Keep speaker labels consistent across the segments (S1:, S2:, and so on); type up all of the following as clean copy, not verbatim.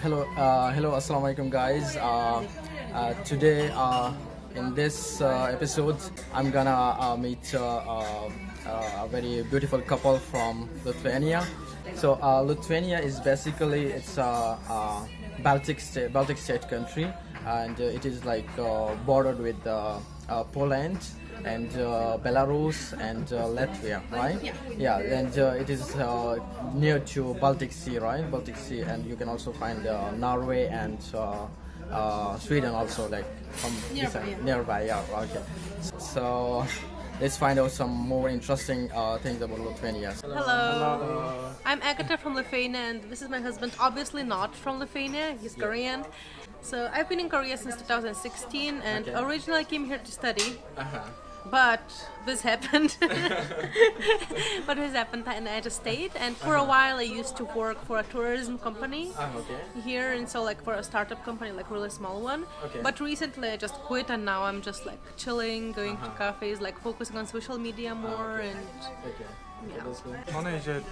S1: Hello, assalamu alaikum, guys. Today, in this episode, I'm gonna meet a very beautiful couple from Lithuania. So, Lithuania is basically it's a Baltic state country, and it is like bordered with Poland and Belarus and Latvia, right? Yeah, and it is near to Baltic Sea, right? Baltic Sea, and you can also find Norway and Sweden also, like from nearby. Yeah, okay. So let's find out some more interesting things about Lithuania.
S2: Hello. I'm Agatha from Lithuania, and this is my husband, obviously not from Lithuania, he's Korean. So I've been in Korea since 2016, and originally I came here to study. But this happened. And I just stayed. And for a while, I used to work for a tourism company here, and so like for a startup company, like really small one. But recently, I just quit, and now I'm just like chilling, going to cafes, like focusing on social media more, and yeah.
S3: 저는 이제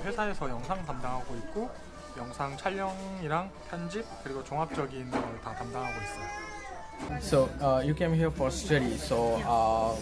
S3: 회사에서 영상 담당하고 있고 영상 촬영이랑 편집 그리고 종합적인 걸 다 담당하고 있어요.
S1: So you came here for study. So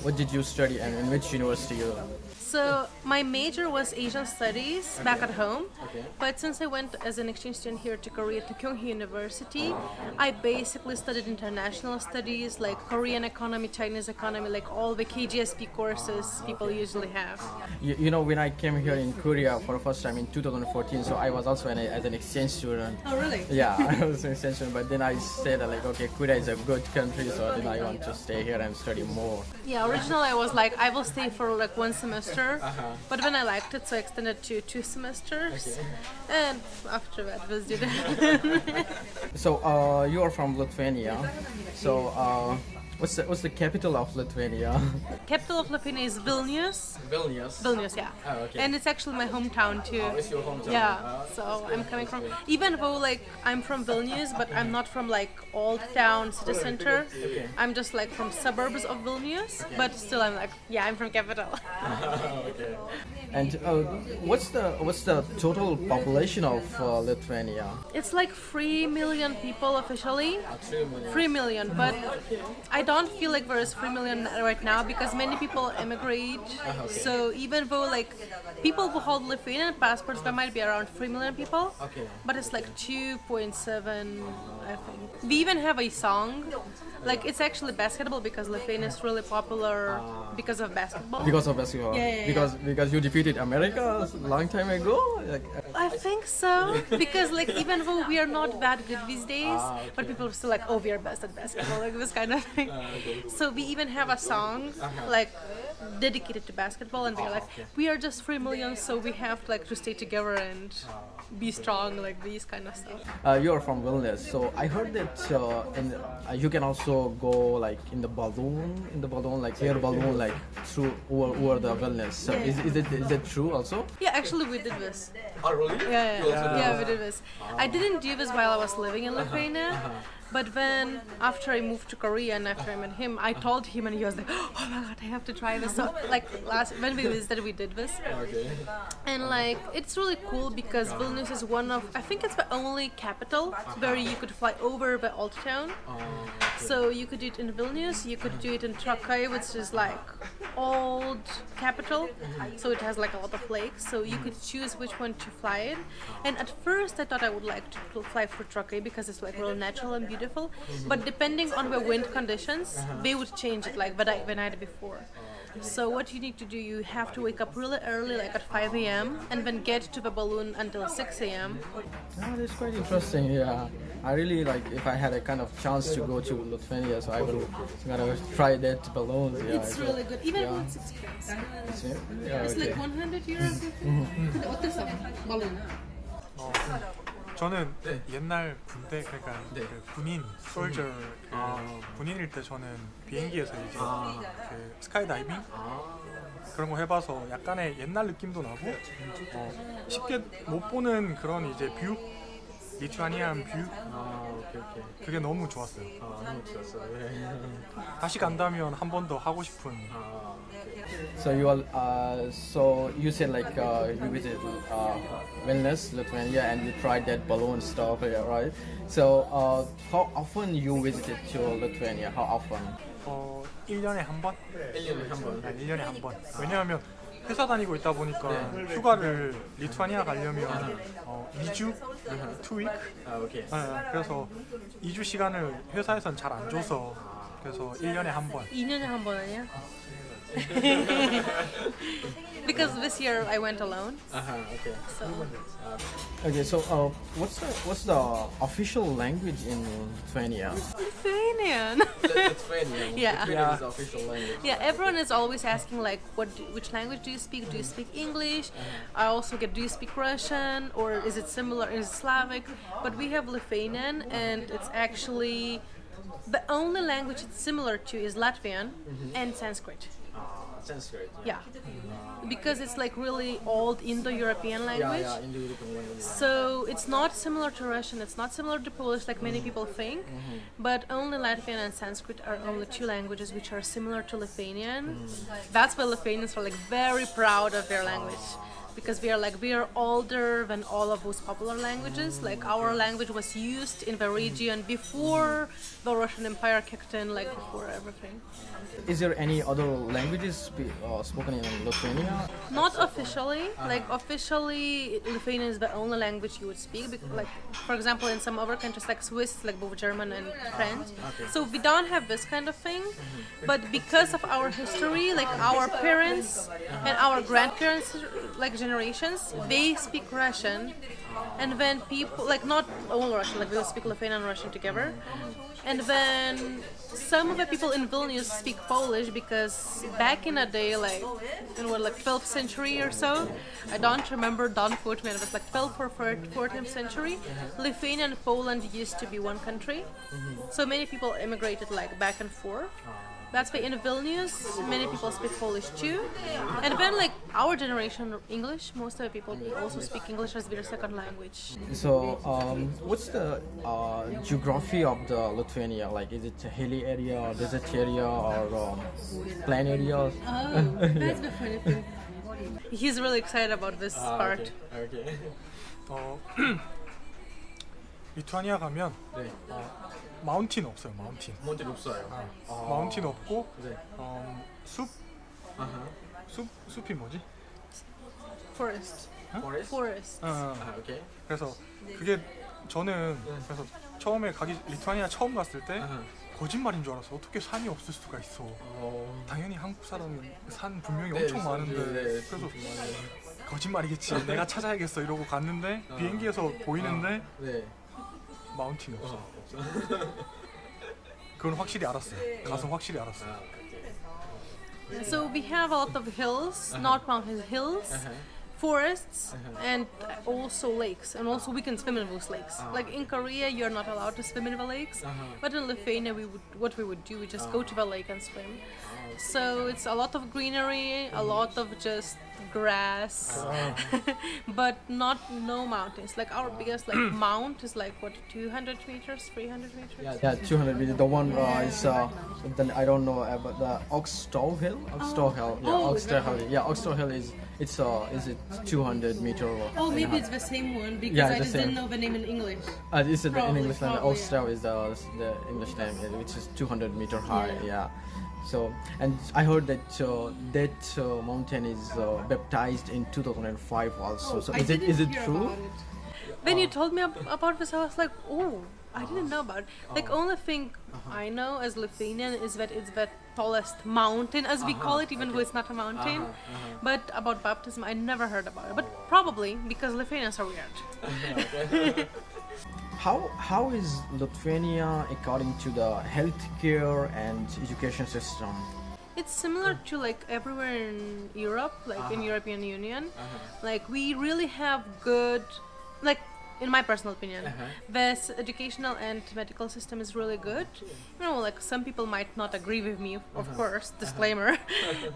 S1: what did you study and in which university you?
S2: So my major was Asian Studies back at home, but since I went as an exchange student here to Korea to Kyunghee University, I basically studied international studies like Korean economy, Chinese economy, like all the KGSP courses people usually have.
S1: You know, when I came here in Korea for the first time in 2014, so I was also as an exchange student.
S2: Oh really?
S1: Yeah, I was an exchange student, but then I said like, okay, Korea is a good country, so then I want to stay here and study more.
S2: Yeah, originally I was like, I will stay for like one semester. But when I liked it, so I extended to 2 semesters, and after that was did it.
S1: So you are from Lithuania. So what's the capital of Lithuania?
S2: Capital of Lithuania is Vilnius.
S1: Vilnius.
S2: Yeah.
S1: Oh, okay.
S2: And it's actually my hometown too.
S1: Oh, it's your hometown.
S2: Yeah. So I'm coming from, even though like I'm from Vilnius, but I'm not from like old town city center. I'm just like from suburbs of Vilnius, but still I'm like, yeah, I'm from capital.
S1: Okay. And what's the total population of Lithuania?
S2: It's like 3 million people officially.
S1: 3 million.
S2: 3 million, but I don't feel like there is 3 million right now because many people emigrate. So even though like people who hold Lithuanian passports, there might be around 3 million people. But it's like 2.7, I think. We even have a song. Like it's actually basketball because Lithuania is really popular because of basketball.
S1: Because of basketball.
S2: Yeah.
S1: Because you defeated America a long time ago. Like,
S2: I think so, because like even though we are not that good these days, but people are still like, oh, we are best at basketball, like this kind of thing. So we even have a song like dedicated to basketball, and they're like, we are just 3 million, so we have like to stay together and be strong, like these kind of stuff.
S1: You're from Vilnius, so I heard that you can also go like in the balloon, like air balloon, like through over the Vilnius. So is it true also?
S2: Yeah, actually we did this.
S1: Oh really?
S2: Yeah, we did this. I didn't do this while I was living in Lithuania. But then, after I moved to Korea and after I met him, I told him, and he was like, "Oh my God, I have to try this." So, like when we visited, we did this, and like it's really cool because Vilnius is one of, I think it's the only capital where you could fly over the old town. So you could do it in Vilnius, you could do it in Trakai, which is like old capital. So it has like a lot of lakes. So you could choose which one to fly in. And at first, I thought I would like to fly for Trakai because it's like really natural and beautiful. But depending on the wind conditions, they would change it like the night before. So what you need to do, you have to wake up really early, like at 5 a.m. and then get to the balloon until 6 a.m.
S1: Oh, that's quite interesting. Yeah, I really like if I had a kind of chance to go to Lithuania, so I will gonna try that balloon. Yeah,
S2: It's really good, even when it's expensive. It's like 100 euros. 근데 어땠어? balloon?
S3: 저는 옛날 군대 그러니까 그 군인 솔저 군인일 때 저는 비행기에서 이제 그 스카이다이빙 그런 거 해봐서 약간의 옛날 느낌도 나고 쉽게 못 보는 그런 이제 뷰 리투아니안 뷰
S1: 오케이.
S3: 그게 너무 좋았어요.
S1: 너무 좋았어요.
S3: 다시 간다면 한 번 더 하고 싶은.
S1: So you are, so you said like you visited Vilnius, Lithuania, and you tried that balloon stuff, yeah, right? So how often you visited to Lithuania? How often?
S3: 1년에 한 번?
S1: 1년에 한 번.
S3: 1년에 한 번. 왜냐하면 회사 다니고 있다 보니까 휴가를 리투아니아 가려면 2주? 2week?
S1: 오케이.
S3: 그래서 2주 시간을 회사에선 잘 안 줘서 그래서 1년에 한 번.
S2: 2년에 한 번 아니야? Because this year I went alone.
S1: Okay.
S2: So
S1: Okay. So what's the official language in Lithuania?
S2: Lithuanian.
S1: Lithuanian.
S2: Yeah.
S1: Lithuanian is the official language.
S2: Yeah, everyone is always asking like, which language do you speak? Do you speak English? I also get, do you speak Russian, or is it similar? Is it Slavic? But we have Lithuanian, and it's actually the only language it's similar to is Latvian and Sanskrit.
S1: Sanskrit.
S2: Yeah, because it's like really old Indo-European language.
S1: Yeah, Indo-European language.
S2: So it's not similar to Russian, it's not similar to Polish like many people think, but only Latvian and Sanskrit are only two languages which are similar to Lithuanian. That's why Lithuanians are like very proud of their language. Because we are older than all of those popular languages. Like our language was used in the region before the Russian Empire kicked in, like before everything.
S1: Is there any other languages spoken in Lithuania?
S2: Not officially. Like officially, Lithuanian is the only language you would speak. Like for example, in some other countries like Swiss, like both German and French. So we don't have this kind of thing. But because of our history, like our parents and our grandparents, like generations, they speak Russian. And then people, like not all Russian, like they speak Lithuanian and Russian together. And then some of the people in Vilnius speak Polish because back in the day, like in what, like 12th century or so, I don't remember, don't quote me, it was like 12th or 14th century, Lithuania and Poland used to be one country. So many people immigrated like back and forth. That's why in Vilnius, many people speak Polish too. And then like our generation, English, most of the people also speak English as their second language.
S1: So what's the geography of the Lithuania? Like, is it a hilly area, or desert area, or plain area?
S2: Oh, that's the funny thing. He's really excited about this part.
S1: Okay.
S3: 리투아니아 가면
S1: 네.
S3: 마운틴 없어요. 마운틴.
S1: 몬틴 없어요.
S3: 마운틴 없고
S1: 네.
S3: 숲이 뭐지?
S2: Forest.
S1: Forest.
S2: Forest.
S1: 오케이.
S3: 그래서 그게 저는 그래서 처음에 리투아니아 처음 갔을 때 거짓말인 줄 알았어. 어떻게 산이 없을 수가 있어. 당연히 한국 사람은 산 분명히 엄청 많은데 그래서 거짓말이겠지. 내가 찾아야겠어 이러고 갔는데 비행기에서 보이는데 마운틴이 없어. 그건 확실히 알았어요. 가서 확실히 알았어요.
S2: So we have a lot of hills, not mountains, hills, forests, and also lakes. And also we can swim in those lakes. Like in Korea, you're not allowed to swim in the lakes, but in Lithuania, we would just go to the lake and swim. So it's a lot of greenery, a lot of just grass, but no mountains. Like our biggest mount is like what, 200 meters, 300 meters?
S1: Yeah, 200 meters. The one is I don't know, but the Oxtow Hill. Oxtow Hill. Yeah, Oxtow Hill. Yeah, Oxtow Hill is it 200 meter?
S2: Oh, maybe it's the same one because
S1: Yeah,
S2: I
S1: the
S2: just
S1: same.
S2: didn't know the name in English.
S1: This is in English name.
S2: Probably,
S1: Oxtow is the English name, which is 200 meter high. Yeah. So, and I heard that that mountain is baptized in 2005 also. So is it true?
S2: When you told me about this, I was like, oh, I didn't know about it. Like, only thing I know as Lithuanian is that it's the tallest mountain, as we call it, even though it's not a mountain. But about baptism, I never heard about it. But probably because Lithuanians are weird.
S1: How is Lithuania according to the healthcare and education system?
S2: It's similar to like everywhere in Europe, like in European Union. Like we really have good, like in my personal opinion, this educational and medical system is really good. You know, like some people might not agree with me, of course, disclaimer.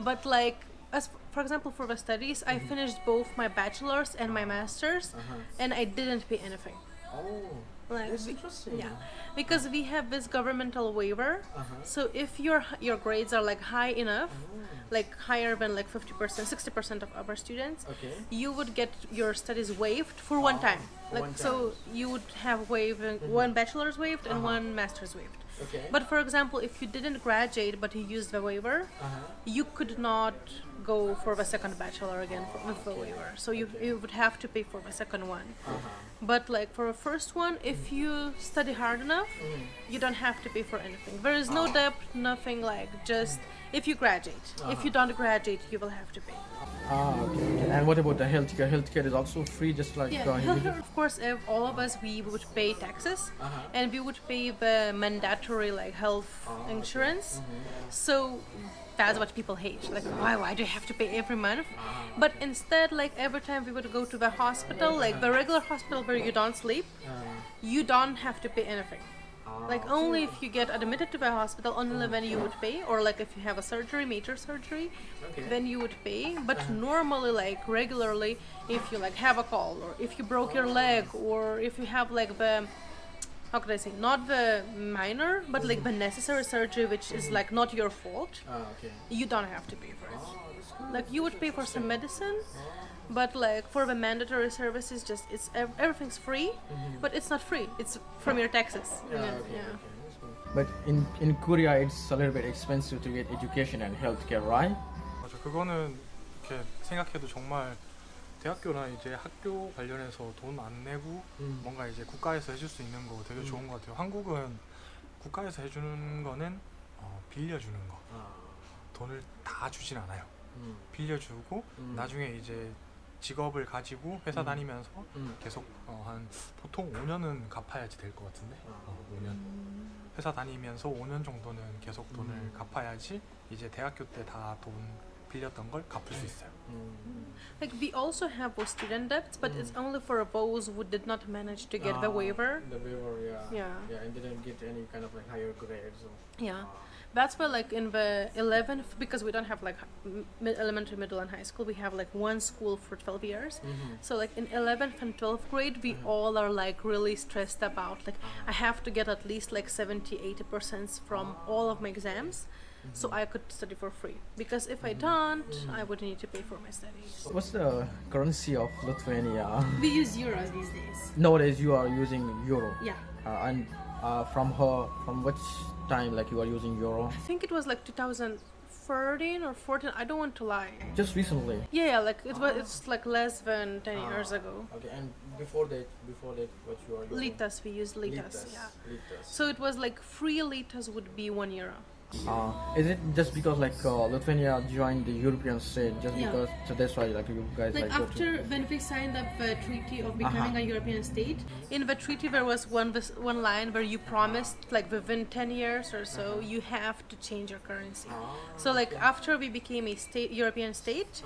S2: But like, as for example, for the studies, I finished both my bachelor's and my master's, and I didn't pay anything.
S1: Oh,
S2: Like,
S1: that's interesting.
S2: yeah, because we have this governmental waiver. So if your grades are like high enough, like higher than like 50%, 60% of our students,
S1: Okay.
S2: you would get your studies waived for one time.
S1: for
S2: Like
S1: one
S2: so, you would have one bachelor's waived and one master's waived.
S1: Okay.
S2: But for example, if you didn't graduate but you used the waiver, you could not go for the second bachelor again with the waiver. So you would have to pay for the second one. But like for the first one, if you study hard enough, you don't have to pay for anything. There is no debt, nothing, like just if you graduate. If you don't graduate, you will have to pay.
S1: Okay. And what about the healthcare? Healthcare is also free, just like
S2: Of course, if all of us, we would pay taxes, and we would pay the mandatory like health insurance. So that's what people hate. Like, why do you have to pay every month? But instead, like every time we would go to the hospital, like the regular hospital where you don't sleep, you don't have to pay anything. Like only if you get admitted to the hospital, only then you would pay, or like if you have a surgery, major surgery, then you would pay. But normally, like regularly, if you like have a call, or if you broke your leg, or if you have like the, how could I say, not the minor, but like the necessary surgery, which is like not your fault, you don't have to pay for it. Like you would pay for some medicine, but like for the mandatory services, just it's everything's free, but it's not free. It's from your taxes.
S1: But in Korea, it's a little bit expensive to get education and healthcare, right?
S3: 맞아. 그거는 이렇게 생각해도 정말 대학교나 이제 학교 관련해서 돈 안 내고 뭔가 이제 국가에서 해줄 수 있는 거 되게 좋은 것 같아요. 한국은 국가에서 해주는 거는 빌려주는 거. 돈을 다 주진 않아요. 빌려주고 나중에 이제 직업을 가지고 회사 다니면서 계속 한 보통 5년은 갚아야지 될 것 같은데 5년 회사 다니면서 5년 정도는 계속 돈을 갚아야지 이제 대학교 때 다 돈 빌렸던 걸 갚을 수 있어요.
S2: Like we also have those student debts, but it's only for those who did not manage to get the waiver.
S1: The waiver,
S2: Yeah.
S1: and didn't get any kind of like higher grades.
S2: Yeah. That's why like in the 11th, because we don't have like elementary, middle and high school, we have like one school for 12 years. So like in 11th and 12th grade, we all are like really stressed about like I have to get at least like 70-80% from all of my exams, so I could study for free. Because if I don't, I would need to pay for my studies.
S1: What's the currency of Lithuania?
S2: We use euros these days.
S1: Nowadays you are using euro.
S2: Yeah.
S1: And from which time like you are using euro?
S2: I think it was like 2013 or 14. I don't want to lie.
S1: Just recently.
S2: Yeah, like it's like less than 10 years ago.
S1: Okay, and before that, what you are using?
S2: Litas, we use litas.
S1: Litas.
S2: Yeah.
S1: Litas.
S2: So it was like 3 litas would be €1.
S1: Is it just because like Lithuania joined the European state, just
S2: Yeah.
S1: because, so that's why like you guys
S2: Like
S1: go to-
S2: after when we signed up the treaty of becoming a European state, in the treaty there was one line where you promised like within 10 years or so you have to change your currency. So like after we became a European state,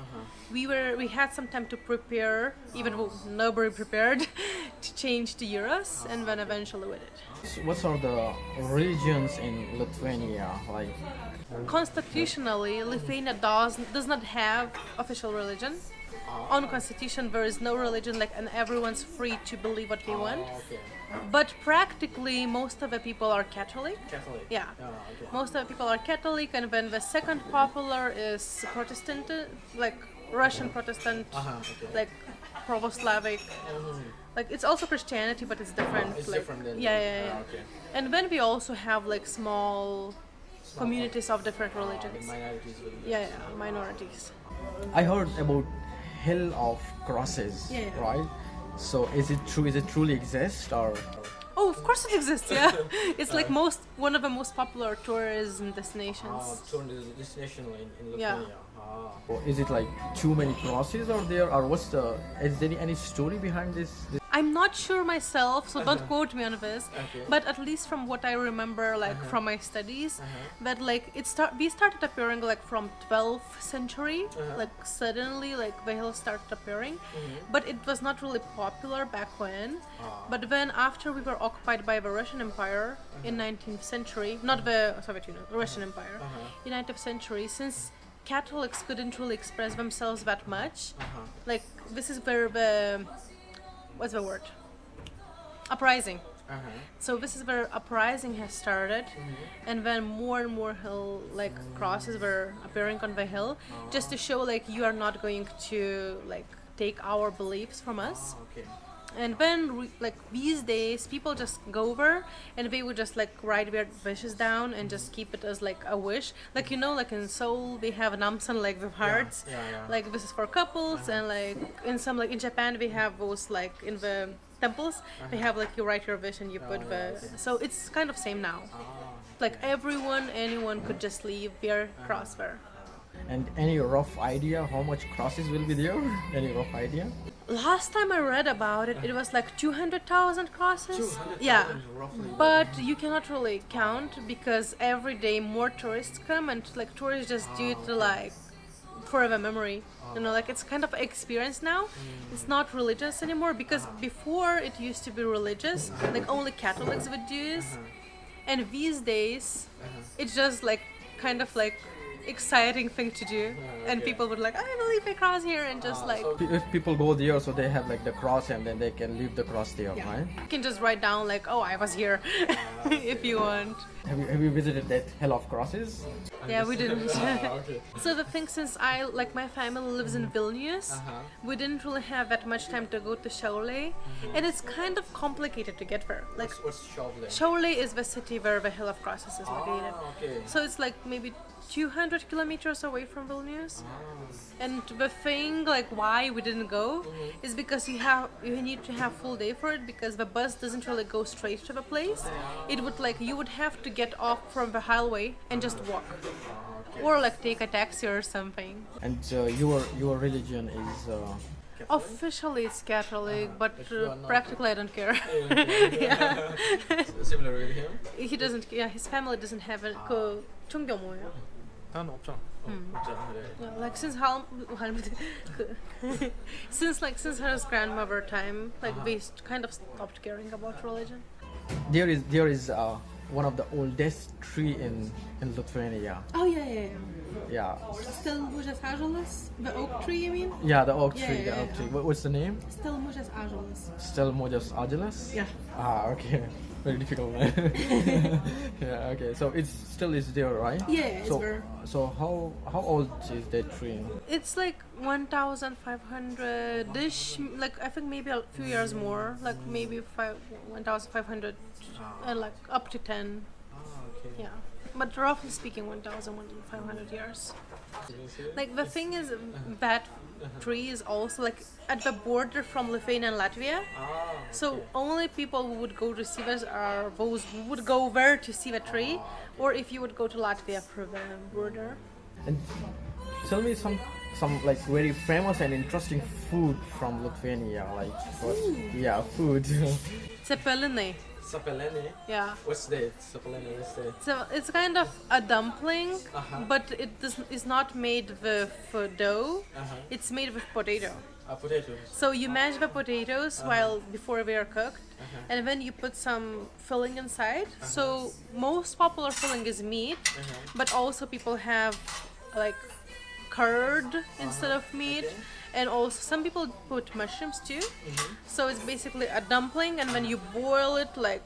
S2: we had some time to prepare, even though nobody prepared, to change to euros, and then eventually we did.
S1: So what are the religions in Lithuania like?
S2: Constitutionally, Lithuania does not have official religion. On constitution, there is no religion, like, and everyone's free to believe what they want.
S1: Okay.
S2: But practically, most of the people are Catholic.
S1: Catholic.
S2: Yeah,
S1: Okay.
S2: most of the people are Catholic, and then the second popular is Protestant, like Russian Protestant,
S1: Okay.
S2: like Pravoslavic. Like it's also Christianity, but it's different.
S1: It's
S2: like,
S1: different than
S2: yeah.
S1: Okay.
S2: And then we also have like small communities of different
S1: The
S2: religions.
S1: minorities.
S2: Yeah, minorities.
S1: I heard about Hill of Crosses,
S2: Yeah.
S1: right? So is it true? Is it truly exist or?
S2: Oh, of course it exists. Yeah, it's like one of the most popular tourism destinations.
S1: Destination in
S2: Yeah.
S1: Lithuania. Is it like too many crosses are there, or is there any story behind this?
S2: I'm not sure myself, so don't quote me on this.
S1: Okay.
S2: But at least from what I remember, like from my studies, that like we started appearing like from 12th century, like suddenly like the hill started appearing, but it was not really popular back when. But then after we were occupied by the Russian Empire in 19th century, not the Soviet Union, the Russian Empire, in 19th century, since Catholics couldn't really express themselves that much, like this is where the what's the word? uprising. So this is where uprising has started, and then more and more hill like crosses were appearing on the hill, just to show like you are not going to like take our beliefs from us. And then like these days people just go over and they would just like write their wishes down and just keep it as like a wish, like, you know, like in Seoul they have namsan like with hearts, like this is for couples, and like in some, like in Japan we have those like in the temples they have like you write your wish and you put the, so it's kind of same now, like anyone could just leave their cross there.
S1: And any rough idea how much crosses will be there? Any rough idea?
S2: Last time I read about it, it was like 200,000 crosses.
S1: 200,000
S2: Yeah,
S1: roughly.
S2: but you cannot really count because every day more tourists come, and like tourists just do it to like forever memory. You know, like it's kind of experience now. It's not religious anymore, because before it used to be religious, like only Catholics would do this, and these days it's just like kind of like exciting thing to do, and people would like, I believe I cross here, and just like
S1: So if people go there, so they have like the cross and then they can leave the cross there, right?
S2: you can just write down like, oh, I was here, if you want.
S1: Have you visited that Hell of Crosses?
S2: Yeah, we didn't.
S1: Okay.
S2: So the thing, since I like my family lives in Vilnius, we didn't really have that much time to go to Šiauliai, and it's kind of complicated to get there. Like
S1: What's Šiauliai?
S2: Šiauliai is the city where the Hill of Crosses is located.
S1: Okay.
S2: So it's like maybe 200 kilometers away from Vilnius. And the thing, like why we didn't go, is because you need to have full day for it, because the bus doesn't really go straight to the place. It would like, you would have to get off from the highway and just walk, or like take a taxi or something.
S1: And your religion is
S2: Officially it's Catholic, but
S1: you are not-
S2: practically I don't care.
S1: yeah. Similar with him?
S2: He doesn't. Yeah, his family doesn't have a 종교 뭐예요?
S3: 나는 없잖아.
S2: Yeah, like since since her grandmother time, like we kind of stopped caring about religion.
S1: There is one of the oldest tree in Lithuania.
S2: Oh yeah.
S1: Yeah.
S2: Still mužas ąžuolas, the oak tree, you mean?
S1: Yeah, the oak tree.
S2: Yeah,
S1: The
S2: yeah,
S1: oak tree. What's the name?
S2: Still mužas ąžuolas.
S1: Still Mojas Agilis?
S2: Yeah.
S1: Ah, okay. Very difficult name. Yeah, okay. So it still is there, right?
S2: Yeah, it's
S1: so,
S2: there.
S1: So how old is that tree?
S2: It's like 1,500-ish, like I think maybe a few years more, like maybe 1,500 and like up to 10.
S1: Okay.
S2: Yeah, but roughly speaking 1,500 years. Like the thing is, that tree is also like at the border from Lithuania and Latvia. So only people who would go to see this are those who would go there to see the tree, or if you would go to Latvia for the border.
S1: And tell me some like very famous and interesting food from Lithuania, like what? Yeah, food.
S2: Cepelinai.
S1: Sapelene.
S2: Yeah.
S1: What's that? Sapelene. What's that?
S2: So it's kind of a dumpling, but is not made with dough. It's made with potato.
S1: Potatoes.
S2: So you mash the potatoes while before they are cooked, and then you put some filling inside. So most popular filling is meat, but also people have like curd instead of meat, and also some people put mushrooms too. So it's basically a dumpling, and when you boil it, like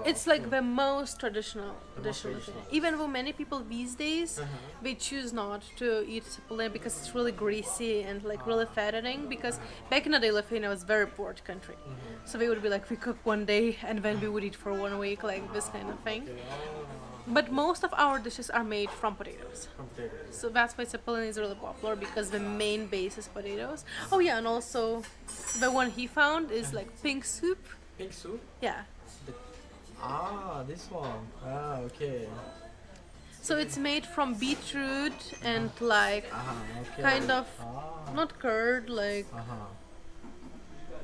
S2: it's like the most traditional dish. Even though many people these days they choose not to eat cepelin because it's really greasy and like really fattening, because back in the day Lithuania was a very poor country, so they would be like, we cook one day and then we would eat for 1 week, like this kind of thing. But most of our dishes are made from potatoes. So that's why cepelin is really popular, because the main base is potatoes. Oh yeah, and also the one he found is like pink soup.
S1: Pink soup?
S2: Yeah.
S1: This one. Okay.
S2: So it's made from beetroot and like kind of not curd, like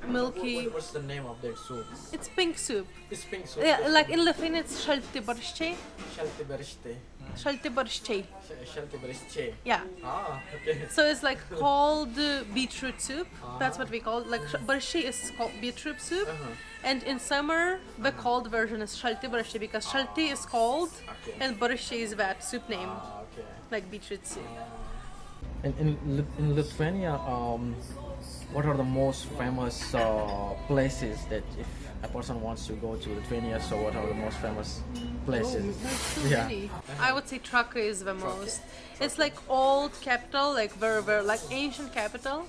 S2: milky.
S1: What's the name of that soup?
S2: It's pink soup.
S1: It's pink soup.
S2: Yeah, like in Lithuania it's SALTIBARSCIAI.
S1: SALTIBARSCIAI.
S2: SALTIBARSCIAI.
S1: SALTIBARSCIAI.
S2: Yeah.
S1: Okay.
S2: So it's like called beetroot soup. That's what we call it. Like barshi is called beetroot soup. And in summer, the cold version is SALTIBARSCIAI, because shalti is cold and barshi is that soup name,
S1: Okay.
S2: like beetroot soup.
S1: And in Lithuania, what are the most famous places that a person wants to go to Lithuania, so what are the most famous places?
S2: I would say Trakai is the most. It's like old capital, like very like ancient capital.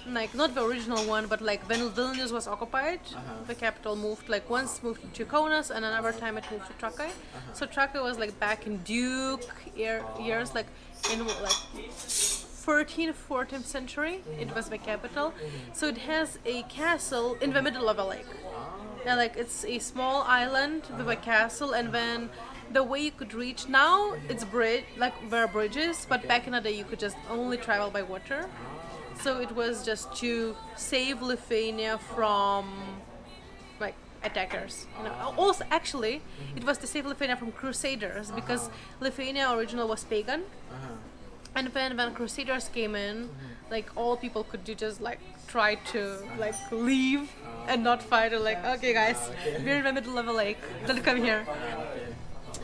S2: Like not the original one, but like when Vilnius was occupied, the capital moved. Like once moved to Kaunas, and another time it moved to Trakai. So Trakai was like back in Duke years, like in like 13th, 14th century. It was the capital. So it has a castle in the middle of a lake. Yeah, like it's a small island with a castle, and then the way you could reach now it's bridge, like there are bridges, but back in the day you could just only travel by water. So it was just to save Lithuania from like attackers. You know. Also, actually, it was to save Lithuania from crusaders because Lithuania originally was pagan. And then when crusaders came in, like all people could do just like try to like leave and not fight. Or like, okay guys, we're in the middle of a lake, don't come here.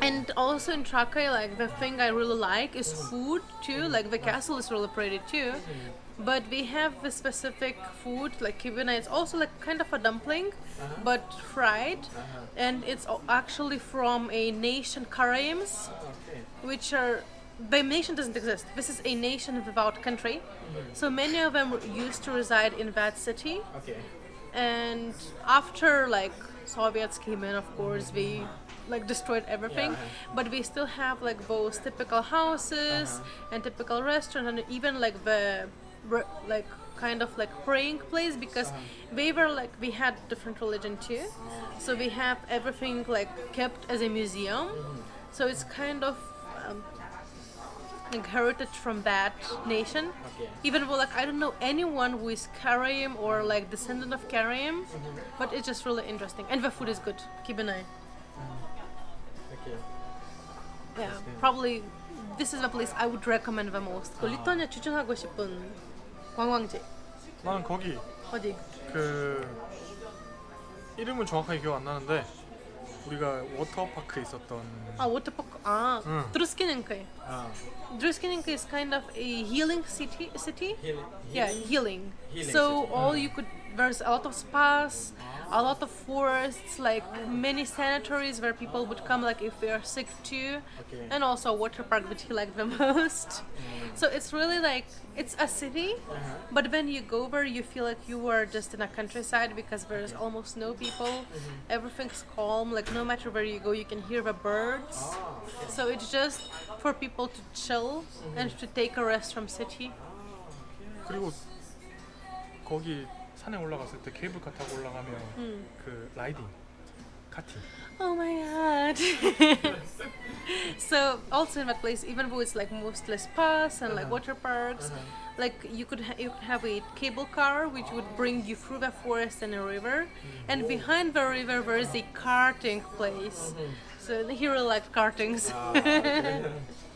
S2: And also in Trakai, like the thing I really like is food too. Like the castle is really pretty too. But we have a specific food, like kibina. It's also like kind of a dumpling, but fried. And it's actually from a nation, Karayims, which are... The nation doesn't exist. This is a nation without country. So many of them used to reside in that city. And after like Soviets came in, of course, we like destroyed everything. But we still have like those typical houses and typical restaurants, and even like the like kind of like praying place, because they were like, we had different religion too. So we have everything like kept as a museum. So it's kind of like heritage from that nation. Even though like I don't know anyone who is Karayim or like descendant of Karayim, but it's just really interesting, and the food is good. Keep an eye. Yeah, probably this is the place I would recommend the most. 그 리투아니아 추천하고 싶은 관광지.
S3: 나는 거기
S2: 어디?
S3: 그 이름은 정확하게 기억 안 나는데 우리가 워터파크에 있었던
S2: 워터파크. Druskininkai. Druskininkai is kind of a healing city. Yeah, healing. So all you could, there's a lot of spas, a lot of forests, like many sanatories where people would come like if they are sick too, and also a water park which he liked the most. So it's really like, it's a city, but when you go there you feel like you are just in a countryside because there's almost no people. Everything's calm, like no matter where you go you can hear the birds. So it's just for people to chill and to take a rest from city.
S3: 그리고 거기 산에 올라갔을 때 케이블카 타고 올라가면 그 라이딩, 카팅.
S2: Oh my god. So also in that place, even though it's like mostly spas and like water parks, like you could have a cable car which would bring you through the forest and a river, and behind the river there is a karting place. So he really liked kartings.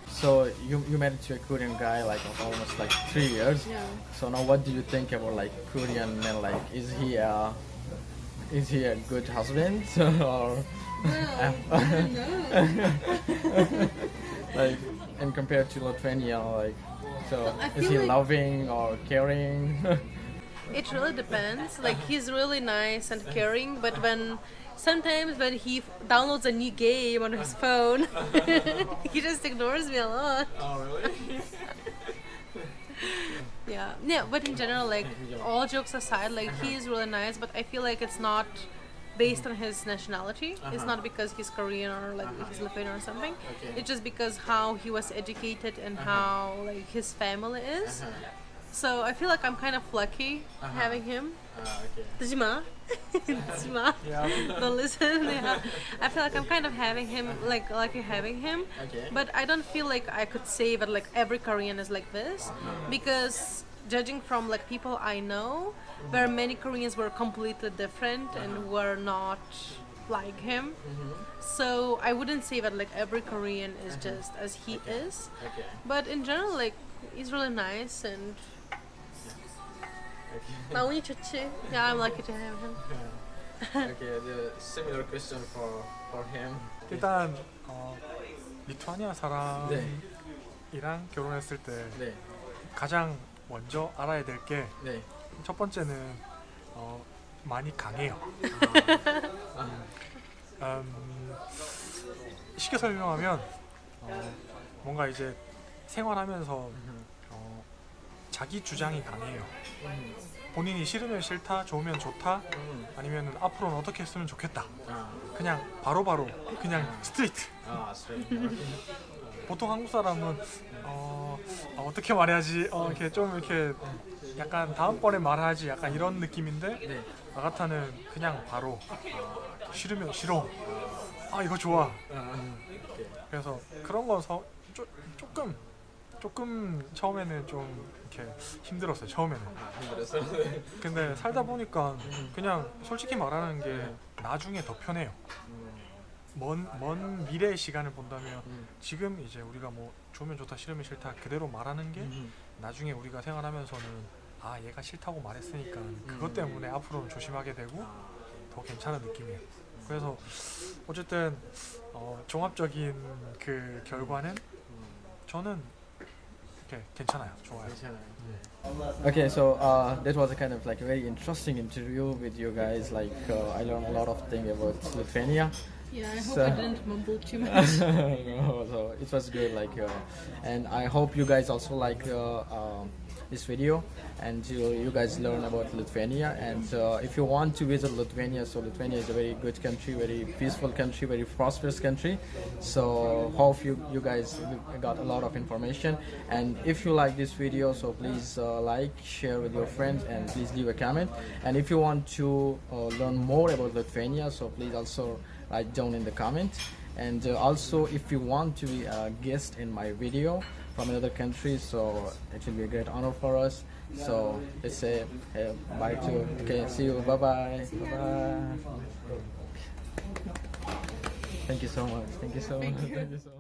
S1: So you married to a Korean guy like almost like 3 years.
S2: Yeah.
S1: So now what do you think about like Korean men? Like is he a good husband or
S2: I don't know.
S1: like and compared to Lithuania, like so
S2: I
S1: is
S2: feel
S1: he
S2: like-
S1: loving or caring?
S2: It really depends. Like he's really nice and caring, but sometimes when he downloads a new game on his phone, he just ignores me a lot.
S1: Oh really?
S2: Yeah, but in general, like all jokes aside, like he is really nice, but I feel like it's not based on his nationality. It's not because he's Korean or like he's Lithuanian or something. It's just because how he was educated and how like his family is. So I feel like I'm kind of lucky having him. Tajima. Tajima. Don't listen. Yeah. I feel like I'm kind of having him, like lucky having him. But I don't feel like I could say that like every Korean is like this, because judging from like people I know, where many Koreans were completely different and were not like him. So I wouldn't say that like every Korean is just as he is. But in general, like he's really nice and. 마운이 좋지. Yeah, I'm lucky to have him.
S1: Okay, the similar question for him.
S3: 일단 리투아니아 사람이랑
S1: 네.
S3: 결혼했을 때
S1: 네.
S3: 가장 먼저 알아야 될 게 첫
S1: 네.
S3: 번째는 많이 강해요. 쉽게 설명하면 뭔가 이제 생활하면서 자기 주장이 강해요. 본인이 싫으면 싫다, 좋으면 좋다, 아니면 앞으로는 어떻게 했으면 좋겠다. 그냥 바로바로 그냥 스트레이트. 보통 한국 사람은 어떻게 말해야지, 이렇게 좀 이렇게 약간 다음번에 말하지, 약간 이런 느낌인데 아가타는 그냥 바로 싫으면 싫어. 이거 좋아. 그래서 그런 거 조금 처음에는 좀 이렇게 힘들었어요. 처음에는. 근데 살다 보니까 그냥 솔직히 말하는 게 나중에 더 편해요. 먼 미래의 시간을 본다면 지금 이제 우리가 뭐 좋으면 좋다, 싫으면 싫다 그대로 말하는 게 나중에 우리가 생활하면서는 얘가 싫다고 말했으니까 그것 때문에 앞으로는 조심하게 되고 더 괜찮은 느낌이에요. 그래서 어쨌든 종합적인 그 결과는 저는 이렇게 괜찮아요. 좋아요.
S1: Okay, so that was a kind of like a very interesting interview with you guys. Like I learned a lot of things about Lithuania.
S2: Yeah, I hope
S1: So-
S2: I didn't mumble too much.
S1: No, so it was good. Like, and I hope you guys also like this video, and you guys learn about Lithuania. And if you want to visit Lithuania, so Lithuania is a very good country, very peaceful country, very prosperous country. So hope you guys got a lot of information. And if you like this video, so please like, share with your friends, and please leave a comment. And if you want to learn more about Lithuania, so please also write down in the comment. And also, if you want to be a guest in my video from another country, so it will be a great honor for us. So let's say bye to. Okay, see you. Bye bye. Bye bye. Thank you so much. Thank you so much. Thank you so much.